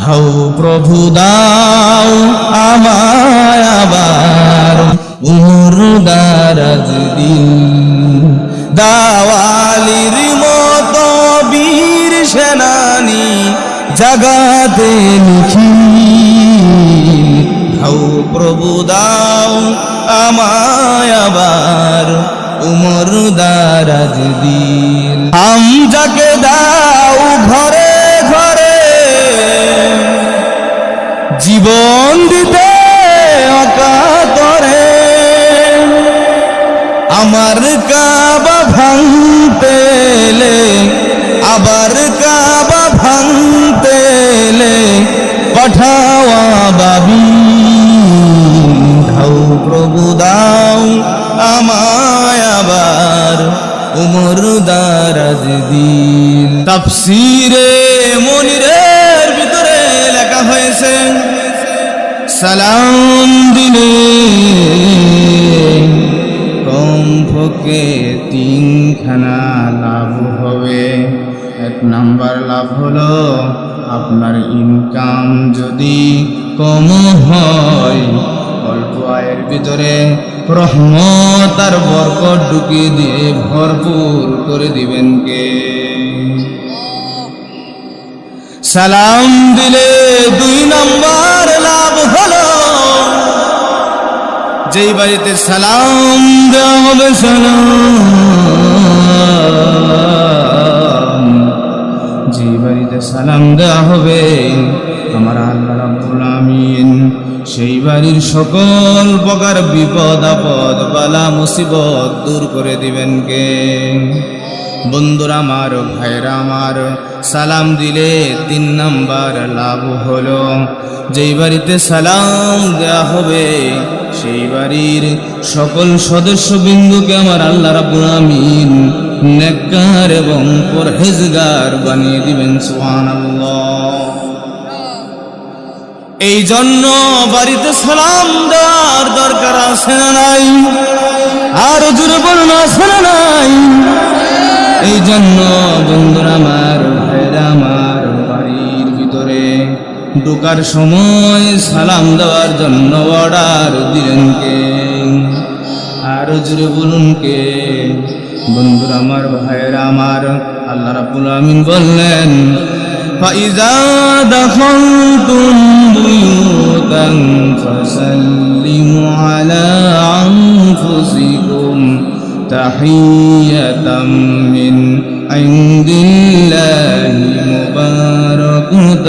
হাও প্রভু দাও আমায় আবার উমর দারাজ দিন, দাওয়ালির মতো বীর সেনানি জাগাতে নিখিল। হাও প্রভু দাও আমায় আবার উমর দারাজ দিন। হামজাকে দাও ঘরে ঘরে জীবন দিতে অকাতরে, আমার কাবা ভাঙতে এলে আবার কাবা ভাঙতে এলে পাঠাওয়া বাবি। হাও প্রভু দাও আমায় আবার উমর দারাজ দিন। তাফসীরে মুনিরের ভিতরে লেখা হয়েছে, সালাম দিলে কমপক্ষে তিনখানা লাভ হবে। এক নাম্বার লাভ হলো আপনার ইনকাম যদি কম হয়, অল্প আয়ের ভিতরে রহমত আর বরকত ঢুকিয়ে দিয়ে ভরপুর করে দিবেন কে? সালাম দিলে দুই নাম্বার লাভ হলো যেই বাড়িতে সালাম দেওয়া হবে, সালাম যেই বাড়িতে সালাম দেওয়া হবে আমার আল্লাহ রাব্বুল আমিন সেই বাড়ির সকল প্রকার বিপদ আপদ বালা মুসিবত দূর করে দিবেন কে? বন্ধুরা আমার, ভাইরা আমার, সালাম দিলে তিন নাম্বার লাভ হলো যেই বাড়িতে সালাম দেওয়া হবে সেই বাড়ির সকল সদস্যবৃন্দকে আমার আল্লাহ রাব্বুল আমিন নেককার এবং পরহেজগার বানিয়ে দিবেন। সুবহানাল্লাহ। এই জন্য বাড়িতে সালাম দেওয়ার দরকার আছে না নাই? আর জোরে বলুন, আছে না নাই? এই জন্য বন্ধুরা আমার, ভাইরা আমার, বাড়ির ভিতরে ঢোকার সময় সালাম দেওয়ার জন্য অর্ডার দিলেন কে? আর জোরে বলুন কে? বন্ধুরা আমার, ভাইরা আমার, আল্লাহ রাব্বুল আমিন বললেন, فَإِذَا دَخَلْتُمْ بُيُوتًا فَسَلِّمُوا عَلَىٰ أَنفُسِكُمْ تَحِيَّةً مِّنْ عِندِ اللَّهِ مُبَارَكَةً